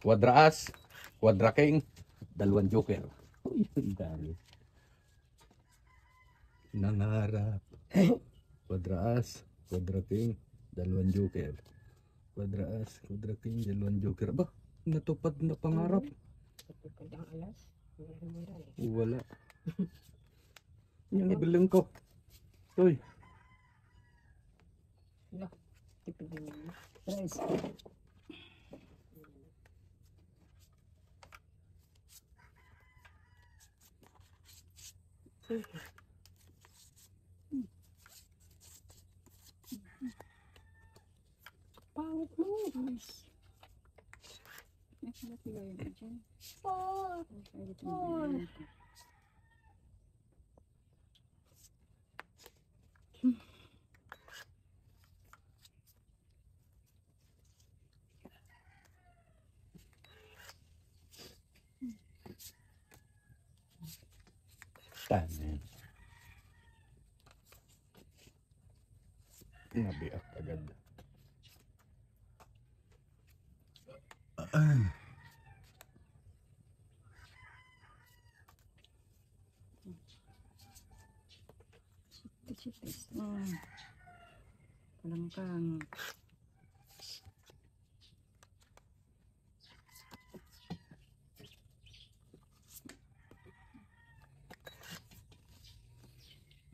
Quadraas, Quadra King, 2 joker. Uy, ang dami. Nangarap. Quadraas, Quadra King, 2 joker. Quadraas, Quadra King, 2 joker. Ba, natupad na pangarap. Natupad ang alas. Wala. Yung ibilin ko. Uy. Wala. Tipigin mo. Rice. Pangit mo. Nice. Tanin. Nabiak agad. Sipis. Kalangkang.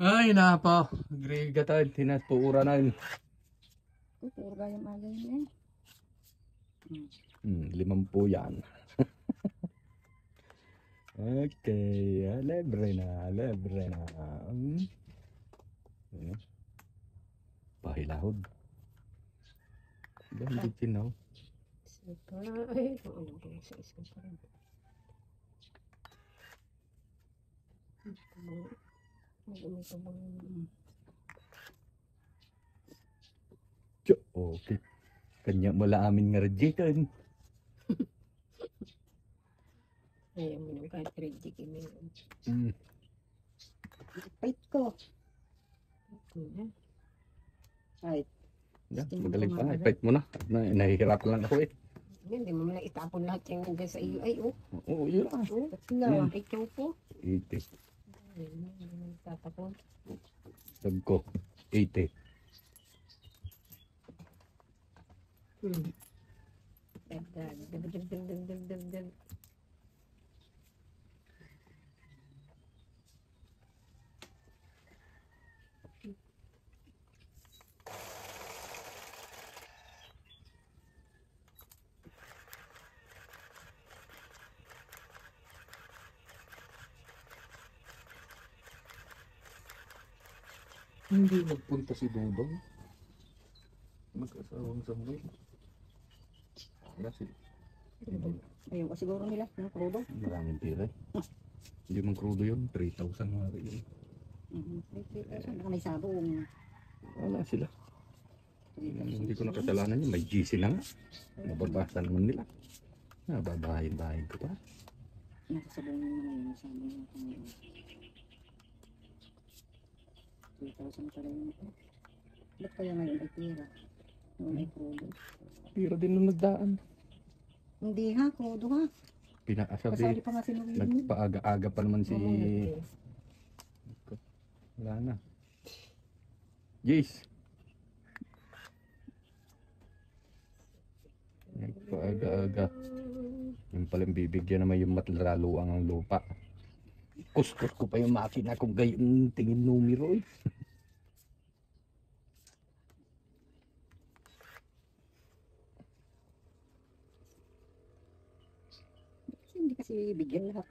Ay, napa. Griga tayo. Tinaspuura na yun. Puro gayang agay niya. 50 yan. Okay. Lebre na. Lebre na. Pahilahod. Ba, hindi tinaw. Ay, ano ba sa isang pa rin. Okay. Kanya mula amin nga rejikan. Ayaw mo nang kahit rejikin mo. Pait ko. Ay. Magaling pa. Ipait mo na. Nahihirap lang ako eh. Hindi mo lang itapon lahat yung nandiyan sa iyo. Ay, Oo, yun lang. Ay, chopo. 80. Tatapon. Dagko. 80. Dag. Hindi magpunta si Dudong. Mag-asawang Samuel. Kasi Ayun ko siguro nila, yung krudo. maraming tira. Hindi man krudo yun. 3,000 nga rin yun. Baka may sabong. Wala sila. Hindi ko nakasalanan yun. May GC na nga. Nababasa naman nila. Nababahin-bahin ko pa. Nakasabong yung mga yun. Sabong yung mga yun. 3,000 pala yun ito. Ba't kaya ngayon ay tira? Noon ay krudo. Tira din nung nagdaan. Hindi ha, krudo ha. Pinakasabi. Kasali pa nga sinuwi yun. Nagpaaga-aga pa naman si... Wala na. Jace. Nagpaaga-aga. Yung palang bibigyan naman yung matlalo ang lupa. Kuskus ko pa yung makina kung gayon tingin numero eh. Hindi kasi bigyan lahat.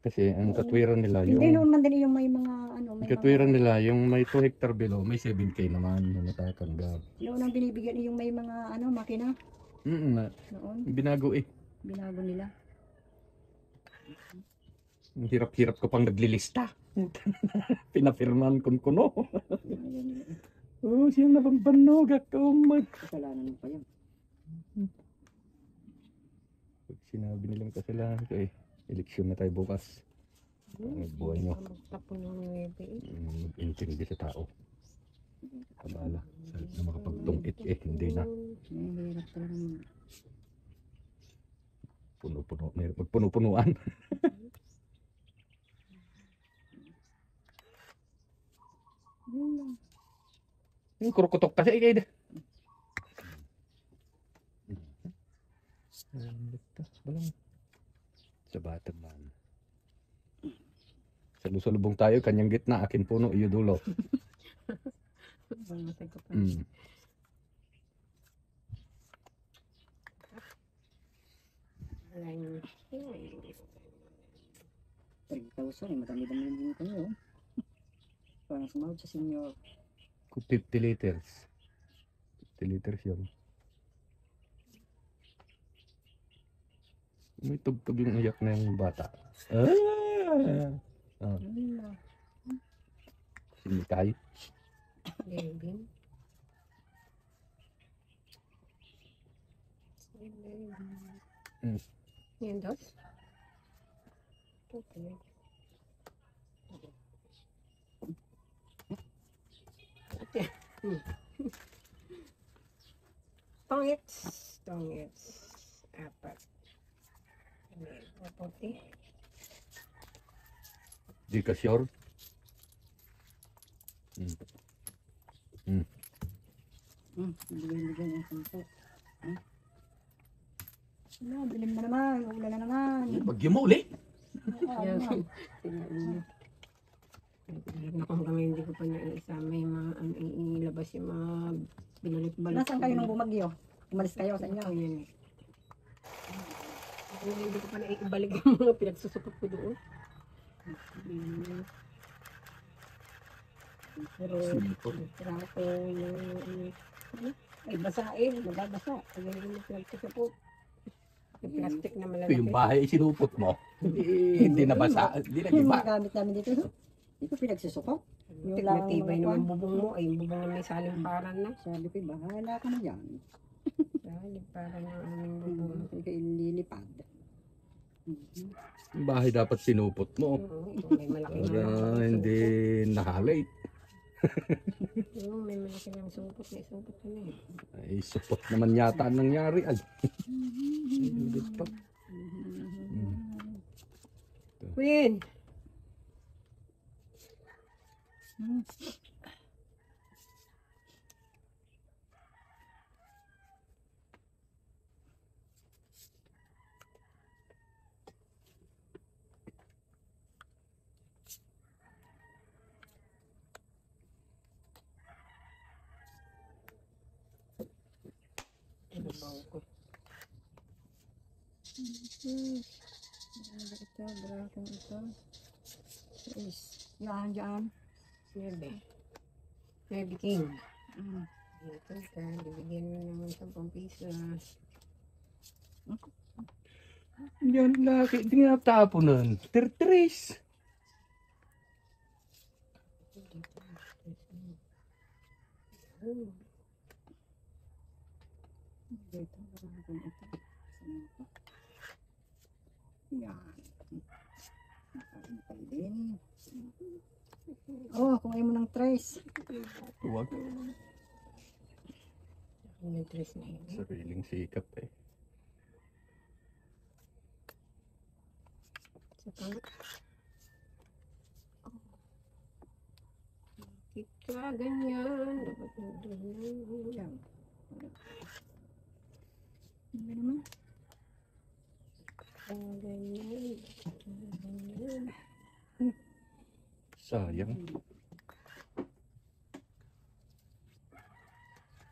Kasi ang katwiran nila yung... Hindi noon man din yung may mga ano. May katwiran mga, nila yung may 2 hectare below, may 7K naman na natatanggap. noon ang binibigyan yung may mga ano, makina. Noon, Binago eh. binago nila. Ang hirap-hirap ko pang naglilista. Pinapirman kung kuno. Oh, siyang nabangbanog ako. Kasalanan mo pa yan. Pag sinabi nilang kasalanan ko eh. Eleksyon na tayo bukas. Ano buhay nyo? Magtapon ng nebe eh. Intindi sa tao. Kabala. Salit na makapagtungit hindi na. Mahirap talaga. Puno-puno. Mayroon magpuno-punuan. Yung kurukutok kasi kayo. Balang. Sa Baterman. Sa lusalubong tayo, kanyang gitna, akin puno, iyo dulo. Bangatay ko pa. Alam. 3,000 eh. Madami-dami din kayo. Parang sumahod sa senior. 50 liters. 50 liters yun. May tugtog yung iyak na yung bata. Wala. Sinikay. Levin. Yan dos. Okay. Tongits. Tongits. Apat. Puti. Di ka sure? Bigyan-bigyan yung 10. Wala, bilim na naman. Ulan na naman. Bagyo mo uli. Yan. Nakong kami hindi ko pa naisama yung mga ilabas yung mga binalik-balik. Nasaan kayo nung bumagyo? Umalis kayo sa inyo. Ako yan eh. Hindi ko pa naibalik yung mga pinagsusupot ko doon. Pero trato yung ay basain, nababasa. Kaya yung pinagsusupot. Yung plastic na malalaki. Yung bahay sinupot mo. Hindi nabasa. Hindi Yung nagiba. mga gamit namin dito, hindi ko pinagsusukot. Yung lang Matibay naman bubong mo. Ay, yung bubong na may salimparan na. Sabi ko, bahala ka na dyan. Salimparan ng aming bubong. Sabi ko, ililipad. Yung bahay dapat sinupot mo. Oo, ito may malaki Para na. hindi nahalate. Oo, may malaki ng supot. May supot ka na eh. Ay, supot naman yata ang nangyari. Ay. Ulit pa. Queen! Ano ba ako? Ito, brakan ito. Is, yan, dyan. Nebe. Nebe King. Mm. Dito ka, bibigyan mo ng 10 piso. Yan laki. Hindi nga tapo nun. Tertris. Dito, brakan ito. Yan. Nakantay din. Oh, kung ayaw mo ng trace. Huwag. May dress na yun. Sariling sikap eh. Sa pang... Kita ganyan. Dapat nandun. Yan. Ano naman? Ganyan. Ganyan. Sayang.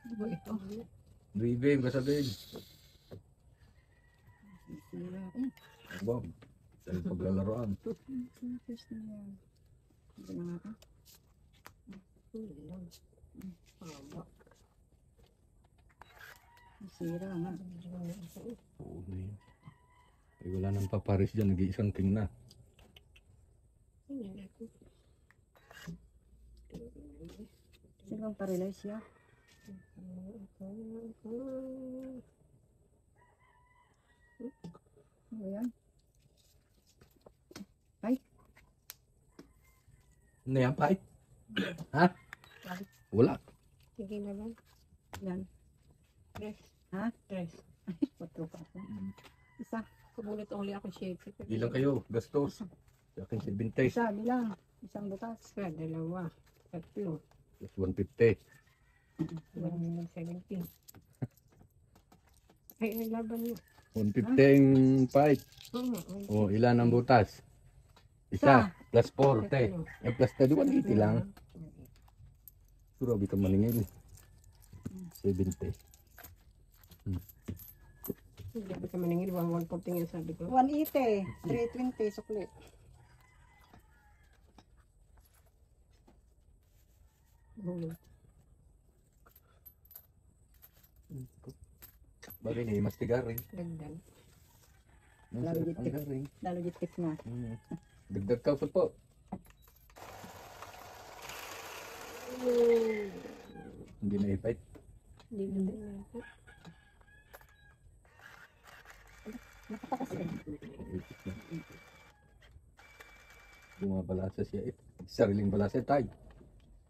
Diba ito? Bibi, kasabihin. Sira. Bob. Dahil paglalaroan. Fish na yan. Ito na nga ito. Hindi lang. Haba. Sira nga. Oo na yun. Ay, wala nang paparis dyan. Nag-iisang king na. Ganyan ako. Sino bang paralyze siya? Ano yan? Ano yan, Pai? Ha? Wala. Sige na lang. Yan. Tres. Ha? Tres. 4 pa ako. Isa. Kabulit uli ako shape. Ilan kayo? Gastos. Sa akin 70. Isa, bilang. Isang butas. Isa, dalawa. Tatlo. Plus 150. 170. Ay, laban niyo. 150 ang Pai. Oo. O, ilan ang butas? Isa. Plus 40. Eh, plus 180 lang. Surabi ka maningil. 70. Hindi ko maningil. 140 yung sabi ko. 180. 320. Sukli. Bagay ni mas tigaring. Dagdag. Lalo Ang dito. garing. Lalo jitik na. Dagdag ka sa po. Hindi na ipait. Hindi na din natin. Nakatakas eh. Bumabalasa siya eh. Sariling balasa tayo.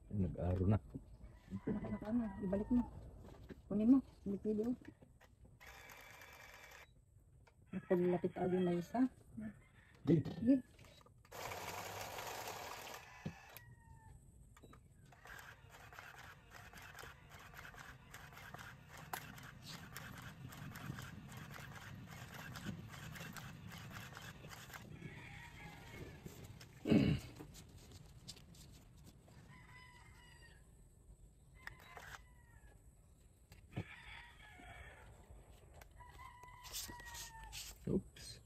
Nag-aro na. Ano, ibalik mo. Kunin mo. Pili mo. Paglapit ako yung may isa. Di. Sige. Oops.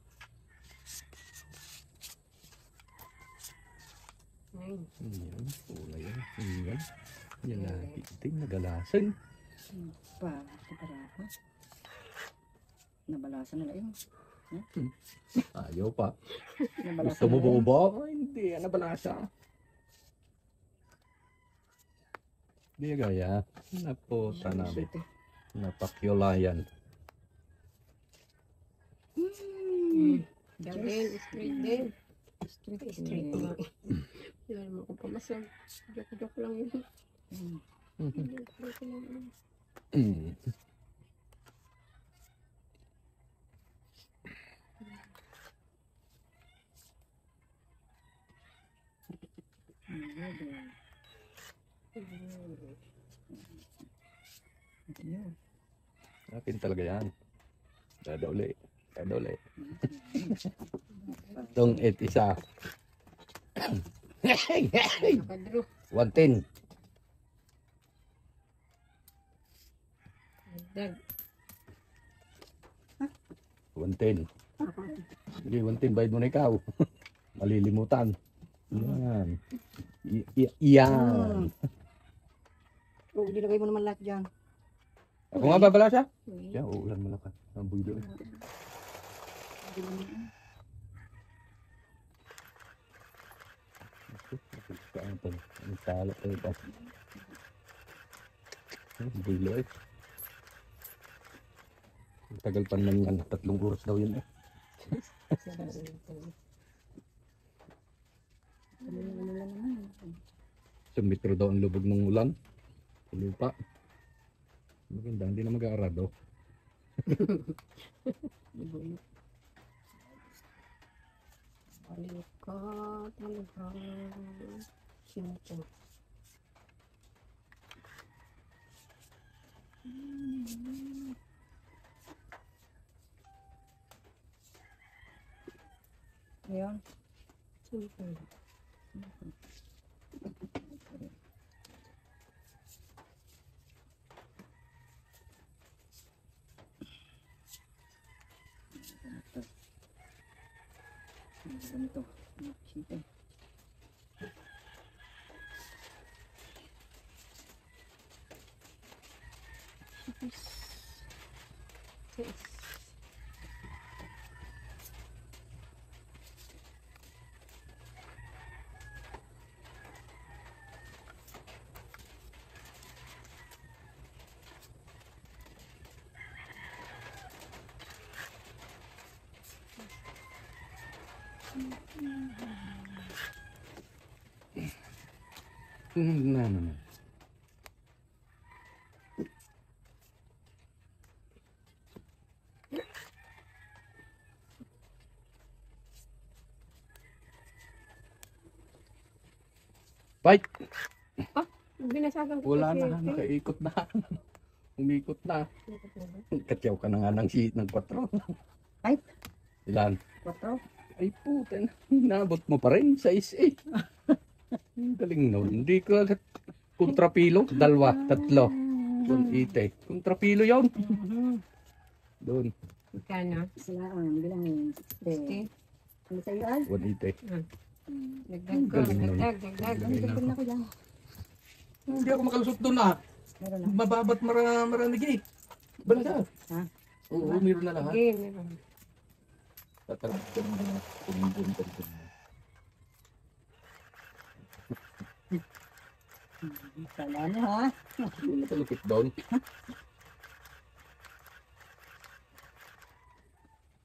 Ayun. Ayan. Kulay yan. Ayan. Yan lagi. Iting nagalasan. Pa. Kaparaha. Nabalasan na yun. Ayaw pa. Nabalasan Gusto mo na yun. buo? Hindi. Nabalasa. Di gaya. Naputa namin. Napakyolayan. Yan din. Straight din. Straight. Straight lang. Wala naman akong pamasang. Joke lang yun. Joke lang yun. Yun. Akin talaga yan. Dada uli. Dada uli. Itong 8 isa. Nakadro. 110. Dagdag. 110. Sige, 110. Bayad mo na ikaw. Malilimutan. Yan. Yan. Oh, dilagay mo naman lahat dyan. Ako nga babala siya? Uy. Yan, uulan mo lang ka. Ang bulo. Ang tala tayo pa. Ang bulo eh. Ang tagal pa naman yan. 3 oras daw yun eh. Isang metro daw ang lubog ng ulan. Sa lupa. Maganda, hindi na mag-aarado. Balikat. Talagang. Sinto. Ayun. Sinto. Ganito. Siyempre. Yes. Na. Bye. Binasagan ko Wala kasi. na, nakaikot na. Umikot na. Katyaw ka na nga ng sheet ng 4. Ay. Ilan? 4. Ay puta na. Inabot mo pa rin sa 6. Ang galing nun. Hindi ka kontrapilo. 2, 3. 180. Kontrapilo yun. Doon. Magkano? Sila ang bilangin. 60. Ano sa'yo ay? 180. Dagdag ko. Galing nun. Dagdag. Dagdag na ko dyan. Hindi ako makalusot doon na. Meron na. Mababat maraming eh. Balaga. Ha? Oo, meron na lahat. Okay, meron. Tatalagyan mo na. Tumibon. Kala mo ha? Hindi nakalupit doon.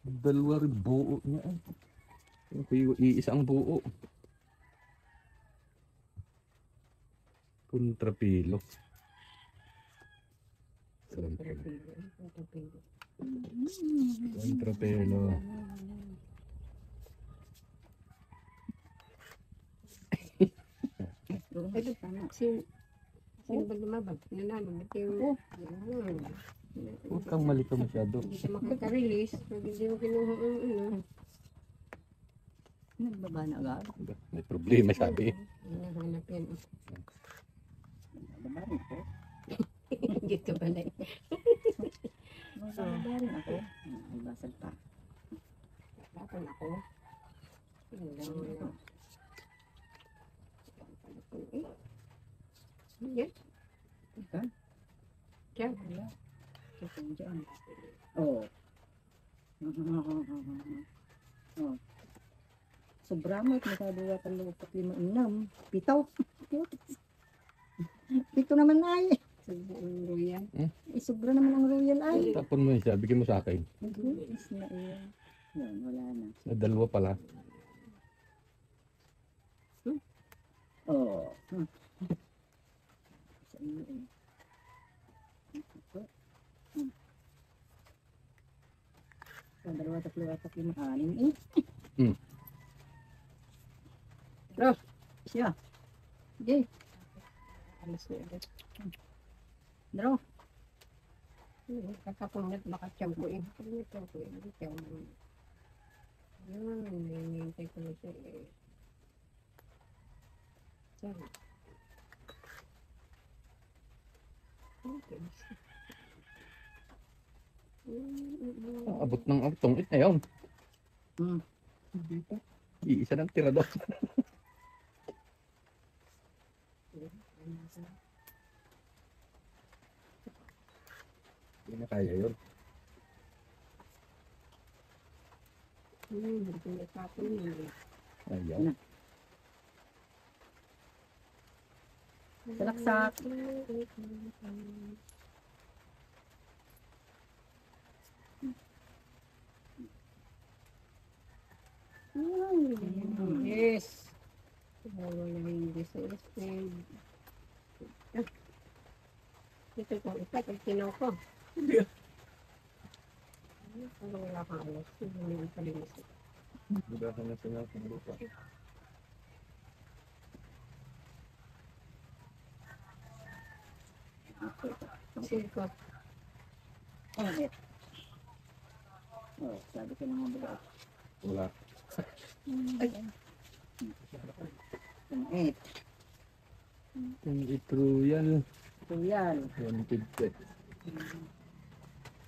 Dalawa rin buo niya. Iisang buo. Kontrapilo. Kontrapilo. Ito, sino ba lumabag? Nanalo, ba't yung... Huwag kang malito masyado. Hindi ka makaka-release. Pag hindi mo kinuha ang ano. Nagbaba na agad. May problema sabi. Hinahanap yan. Nagbaba rin ako. Dito pala eh. Nagbaba rin ako. Nagbasag pa. Tapon ako. Yan. Ika? Diyan. Ito dyan. Oo. Oh. Sobra mo. Nakaduwa talo 4, 5, 6, 7. 7 naman ay. Ang royal. Sobra naman ang royal ay. Tapon mo siya. Bigyan mo sa akin. Nag-iis na iyan. Yan, wala na. Na dalawa pala. Oo. Sa iyo eh. Sa 2, 3, 4, 5, 6 eh. Bro, siya. Okay. Alas na ulit. Bro. Kakapunat baka tiyang ko eh. Kapunat tiyang ko eh. Tiyang mo. Yan. Nangintay ko na siya eh. Sorry. Okay. Abot ng artong it na yun. Hmm. Iisa ng tira doon. Hindi na kaya yun. Ayaw. Salaksak. Yes. Wala yung business. Ito ko, ipat ang tinaw ko. Hindi. Ano wala kang alas? Hindi mo palinis. Budahan na sila sa lupa. Silko. Pangit. Oh, sabi ko naman ba? Wala. Pangit. Yung itruyan. Royal. 150.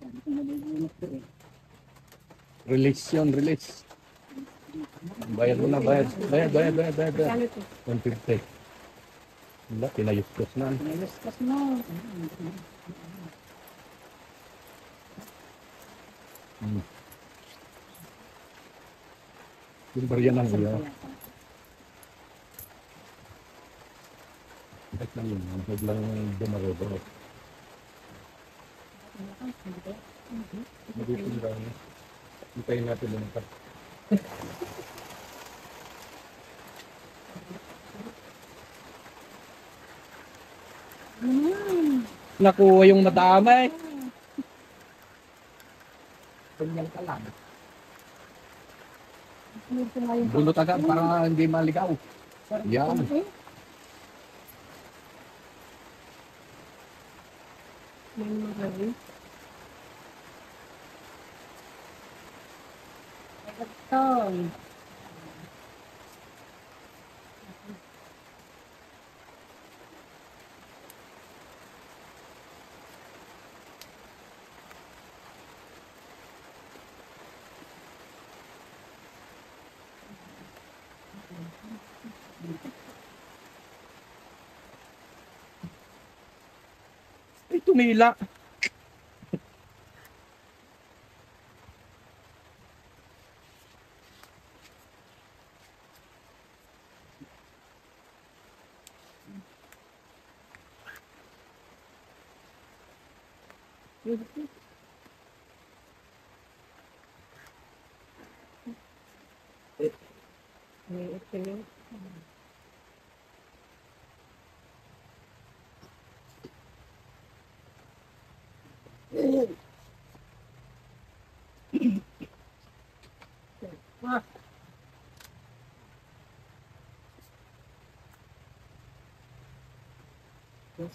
Sabi ko nabibunot ko eh. Release yun, release. Bayad mo na, bayad. Bayad. Kano ito? 150. Wala, pinayos-tos na. Pinaluskas mo. Yung barya ng iyo. Kahit lang yun, huwag lang dumaro-daro. Mag-ipin lang. Hintayin natin lumipat. nakuha yung madamay. Ganyan ka lang. Bulot agad para hindi maligaw. Yan. Ito. Ay, tumila.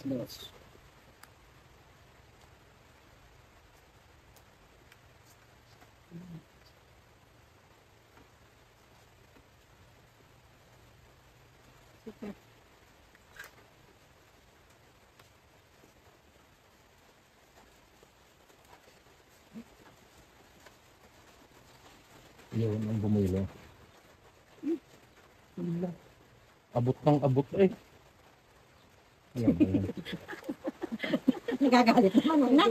Yes. Yun ang bumilo. Abot ng abot eh. Ayan, ayan. Nagagalit naman, anak.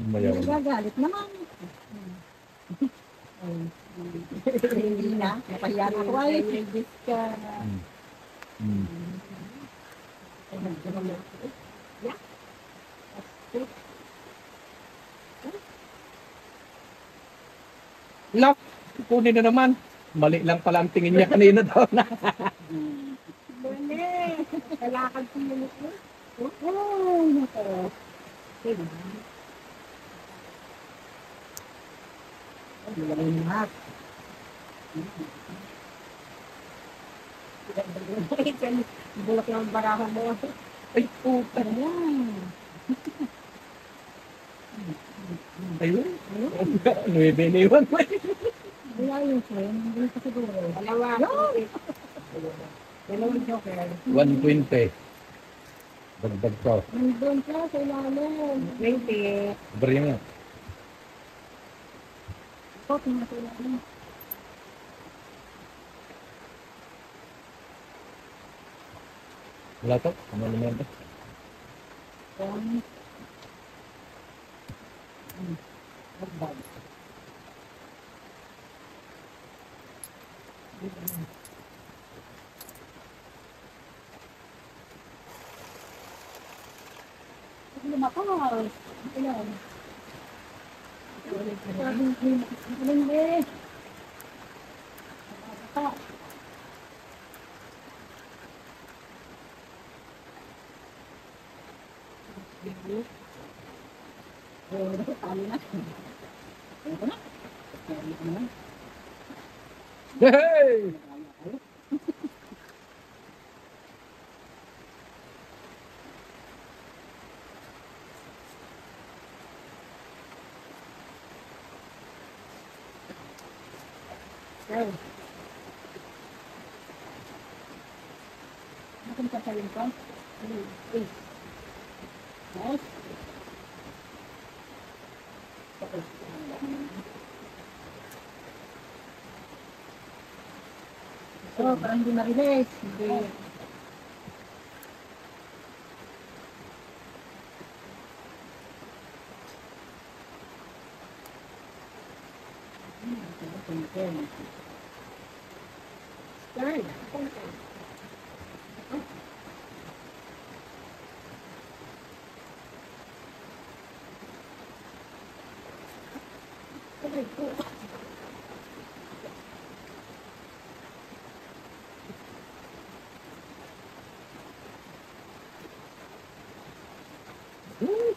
Mayaw. Nagagalit naman. Hindi na. Napahiya na ako ay. Mm. Lock, kunin na naman. Mali lang pala ang tingin niya kanina daw na. Kalakad ko yun ito. Oh, nako. Bulak ng barahan mo. Ay, puta. Ayun. Nuebe na iwan mo eh. Wala yung friend. Hindi pa siguro. Dalawa. Dalawang joker. 120. Dagdag ko. Nandun ka sa ilalim. 20. Bari nga. Ito, tingnan sa ilalim. Wala to? Ano naman to? Lumakas. Ayan. Hindi. Hey! Nakon ka sa lingkod? Nice. So, parang hindi ma-release. Hindi. Yan.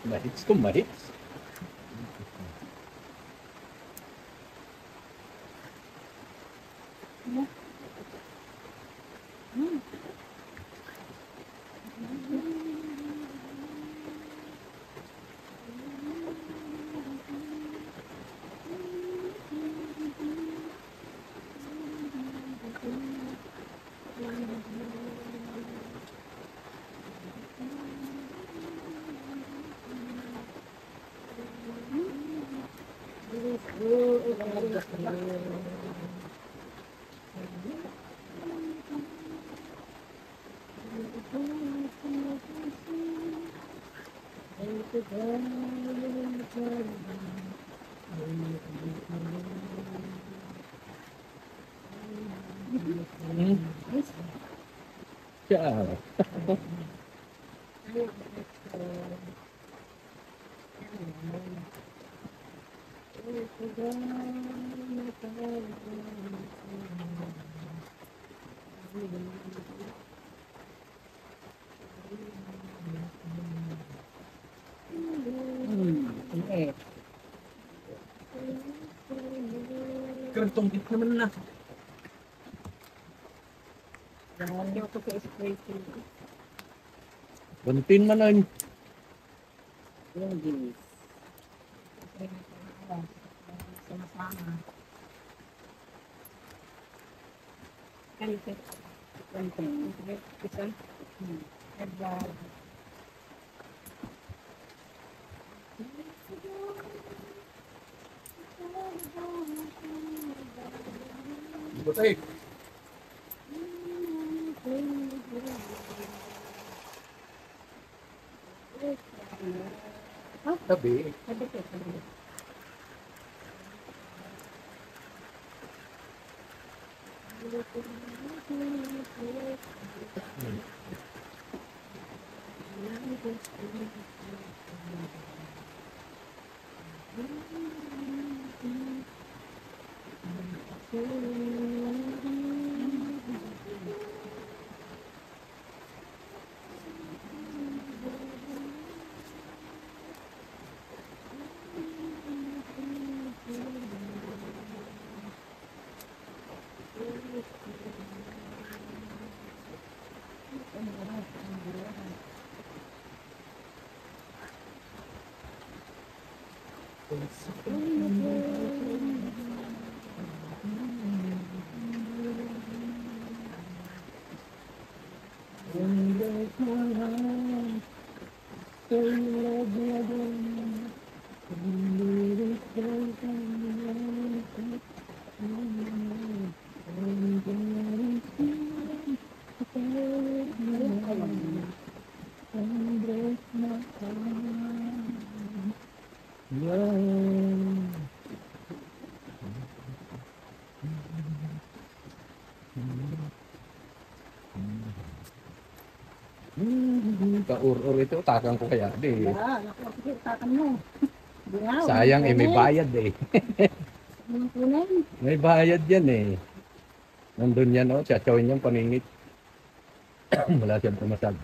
Mahits ko, mahits. Siya. Eh, Kartong hit naman na. dahil ako sa spray ko. Buntin man na. Yung jeans. Spray na sa alas. Sama-sama. Ganito. Ganito. Isa. Headband. Butay. Tabi. Kaur-ur ito, takang ko kaya. Di. Ah, naku, sige, takan mo. Diyaw. Sayang eh, may bayad eh. Anong kunin? May bayad yan eh. Nandun yan, oh, tsachawin niyang paningit. Wala siyang pumasag.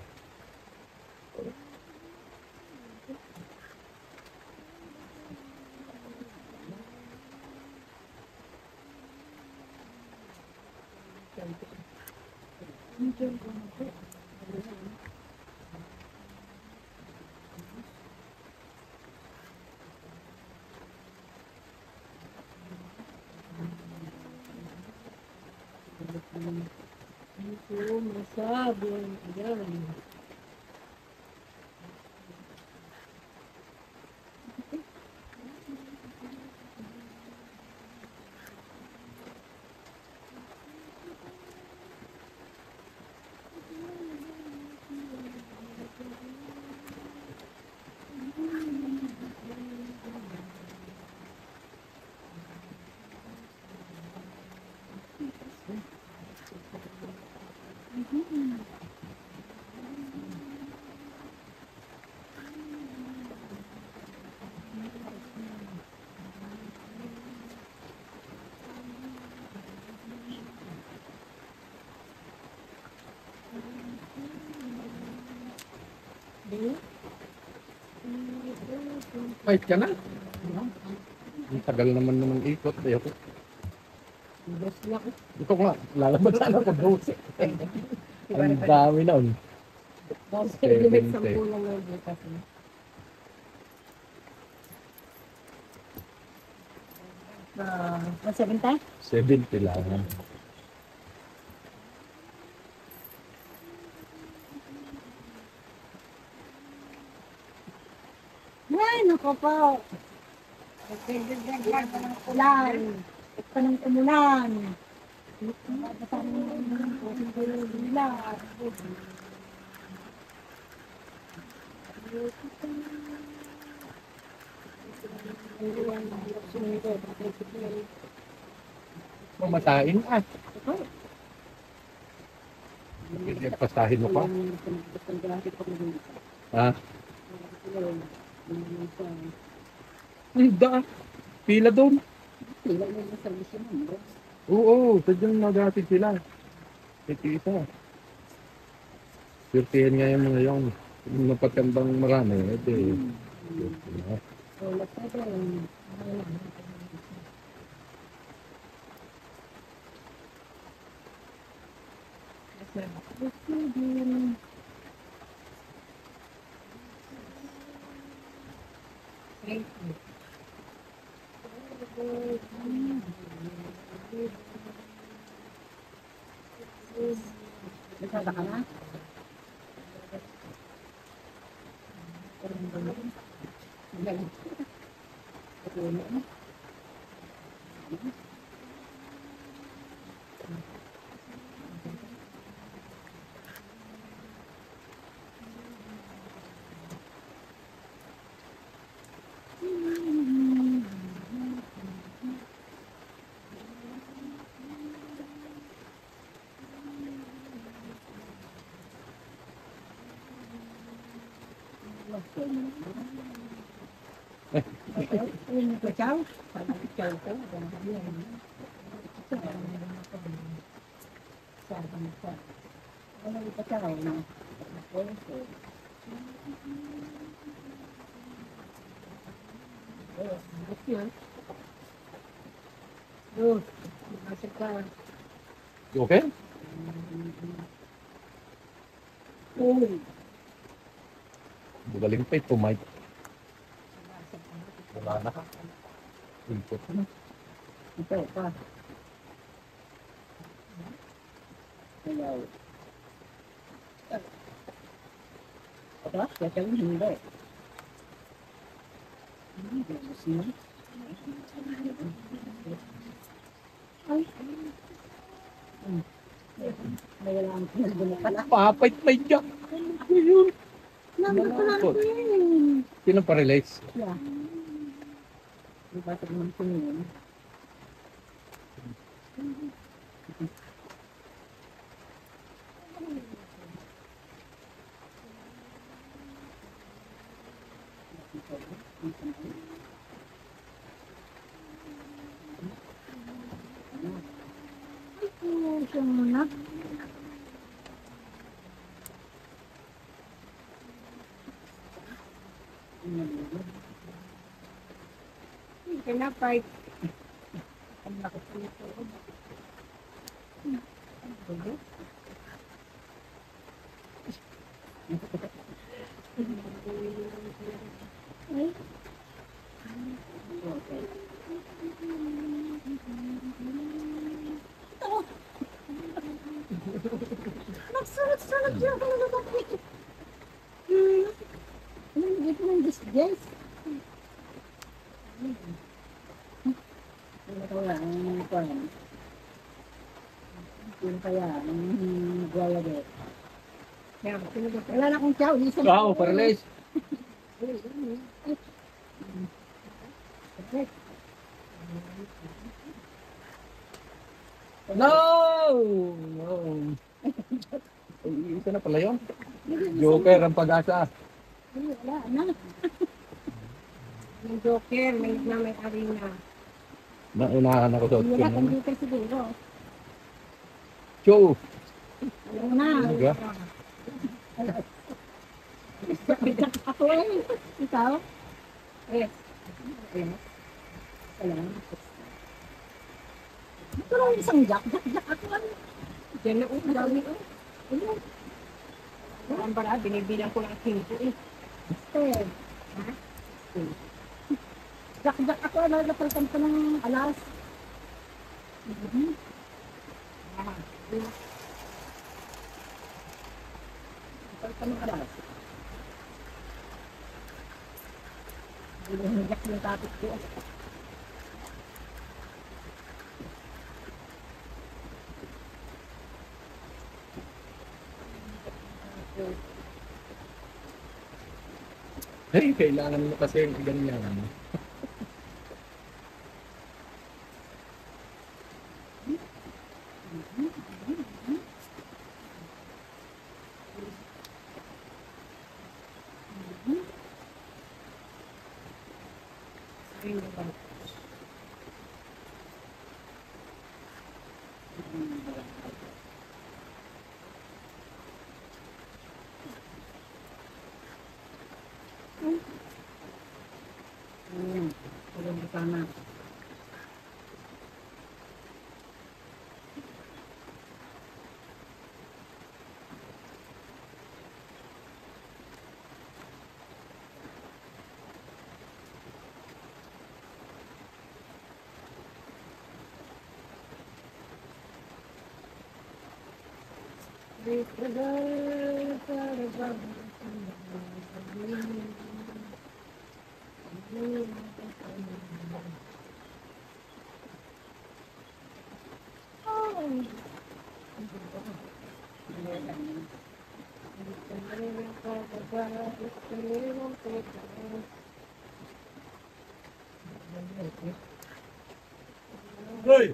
Ito, masabi. Yan. Fight ka na. Ang tagal naman ikot. Ayoko. Diyos lang. Ito nga, lalabas sana ko 12. Ang dami na. Diyos, 70. limit 10 lang yung bukas. Ah, 170? 70 lang. Ay, naku po. Nagdagdag pa ng ulan. Pa ng umulan. Mamatain ah. Pastahin mo pa. Ha? Ay, da. Pila doon. Pila mo yung service mo. Oo, sadyang magatid sila. Kita. Sirtihin nga yung mga yung napagkandang marami. Ito eh. Wala pa rin. Thank you. Nasada ka na? Ikaw? Ikaw ko? You okay? Bugaling pa ito, Mike. Wala na ka. Ikot na. Ito pa. Ayaw. Ito? Kaya hindi. Ay. May wala ang pinagbunukan. Papait may jack. Ayun. Nandun ko lang yun. Sino pa relates? Yeah. Di ba ito naman tingin? Ay, siya muna. Pinapay. Ang nakapulito. Ay. Okay. Nagsulat-sulat siya ako na bakit. Hindi ko nang disguise. Ano kaya ang kwan? Yun kaya ang guayade. Wala na akong chow. Wow, pa relates. No! No! Ay, isa na pala yun. Joker ang pag-asa. Wala na. Yung Joker, may arena. Naunahan ako sa Wala otso. computer siguro. Show! Alam na. Talaga? Bitak ako eh. Ikaw? Yes. Ayun. Wala. Ito lang isang jack. Jack ako ano. Diyan na ang dami ko. Ayun. Ang bara, binibilang ko lang 5 eh. Eh. Ha? Jack ako ano. Napalitan ko ng alas. Ah, Napalitan ng alas. Jack yung tapos ko. Hey, kailangan mo kasi ganyan. Walang kasama. Hoy!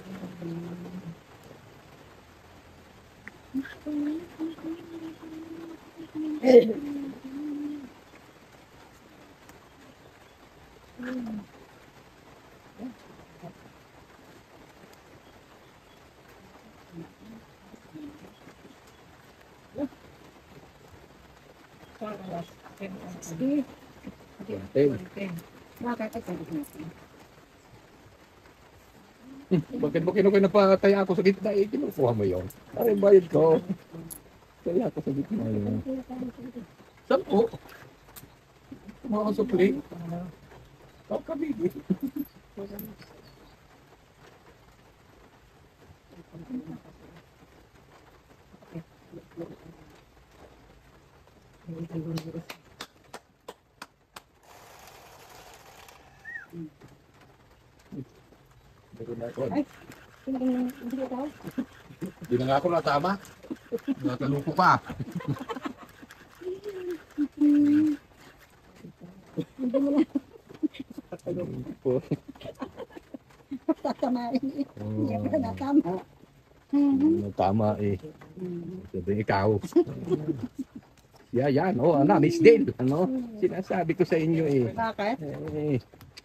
Sige. Bakit? Ay, sabi ko natin. Bakit mo napatay ako sa gitna eh? Kinukuha mo yun. Ay, bayad ko. Kaya ako sa gitna yun. 10. Mga supli. Ang kabigi. Meron ako. Hindi ko daw. Hindi na nga ako natama. Nakaluko pa. Po. Tatamain eh. Hindi ako na natama. Tama eh. Sabi ikaw. Yan. Oh, ano, Miss Dale. Ano? Sinasabi ko sa inyo eh. Bakit? Eh,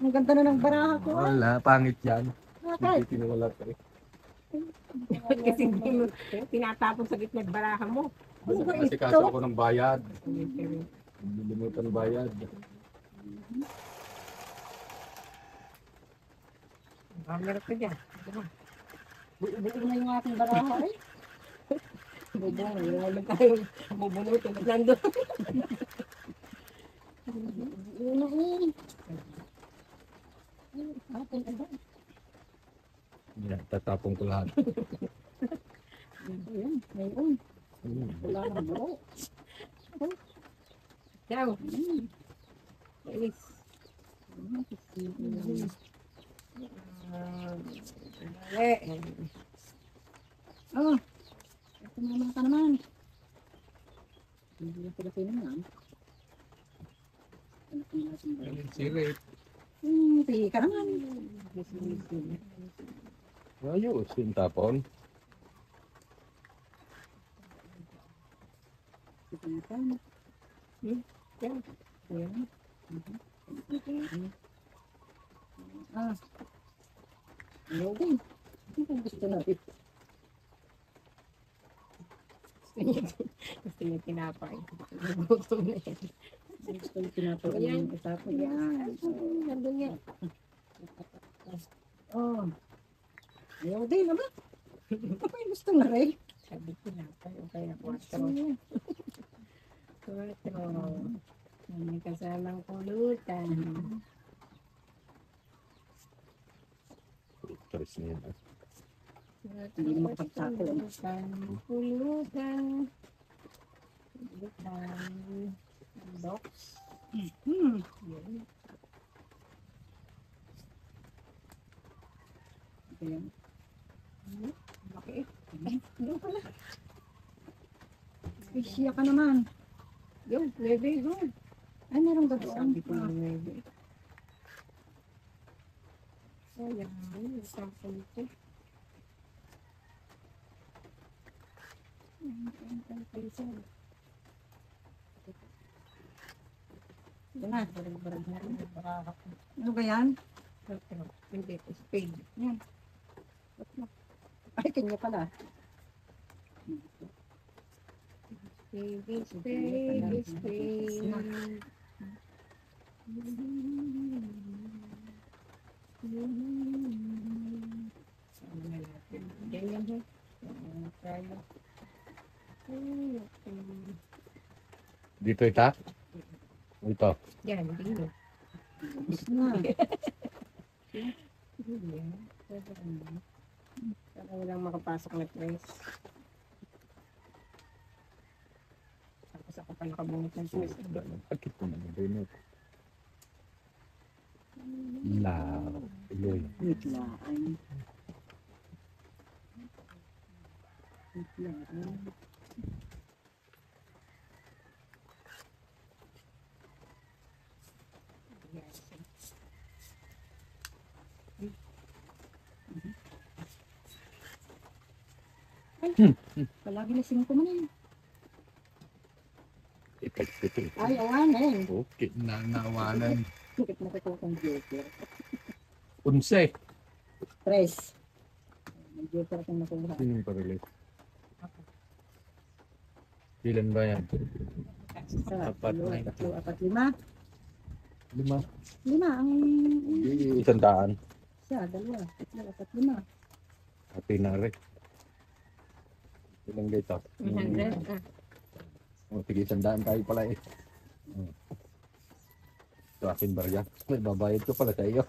Ang ganda na ng baraha ko. wala. Pangit yan. Bakit? Hindi tinuwala ka eh. Kasi hindi mo tinatapon sa gitna ng baraha mo. Kasi kaso ako ng bayad. Nilimutan bayad. Meron ka dyan. Buo na yung aking baraha eh. Wala tayong bubunutin. Nandun. Buo na eh. Akin ba? Yan, tatapong ko lahat. Ayan, mayroon. Wala nang buo. Ciao. Alis. Oh, tumama ka naman. Hindi na sila naman. Sirit. Sige ka naman. Ayos, yung tapon. Sige ka naman. Ayan. Ah. Ayaw din. Ano kung gusto natin? Gusto niya tinapay. Gutom na yan. Gusto yung pinapagawa Ayan. yung itapon. Yan. Nandun yan. Oh. Ayaw din naman. Ay, gusto na rin. Sabi ko na. Okay na. Gusto 4. niya. 4. May kasamang pulutan. Tres na yan. Hindi mo makapagsako. Pulutan. Pulutan. Pulutan. Box. Hmm. Yan. Ayan. Okay. Doon pala. Isya ka naman. Yung, bebe, go. Ay, meron ba doon? Sabi ko na bebe. Sayang. Isang punto. Ito na. Barag-barag na rin. Ano ba yan? Hindi, spade. Yan. Ay, kanya pala. Spade, spade, spade. Sabi na natin. Ganyan ho. Tayo. Dito ita? Ito. Yan, dito. Tapos na. Yan. Saka walang makapasok na tres. Tapos ako pa nakabunot ng tres. Bakit ko naman din ito? Ilaw. Iloy. Biglaan. Biglaan. Palagi na 5 man yan. Ito. Ay, awanin. Okay, nanawanan. Bakit na ito kong joker? 11. 3. May joker akong nakuha. Sino yung parilis? Ilan ba yan? Isa, Apat dalawa, na. tatlo, 4, 5. 5. 5 ang Hindi, 100. isa, 2, 3, 4, 5. Happy na rin. Ilang dito? 100. Sige, 100 tayo pala eh. Ito aking barya. May babayad ko pala sa iyo.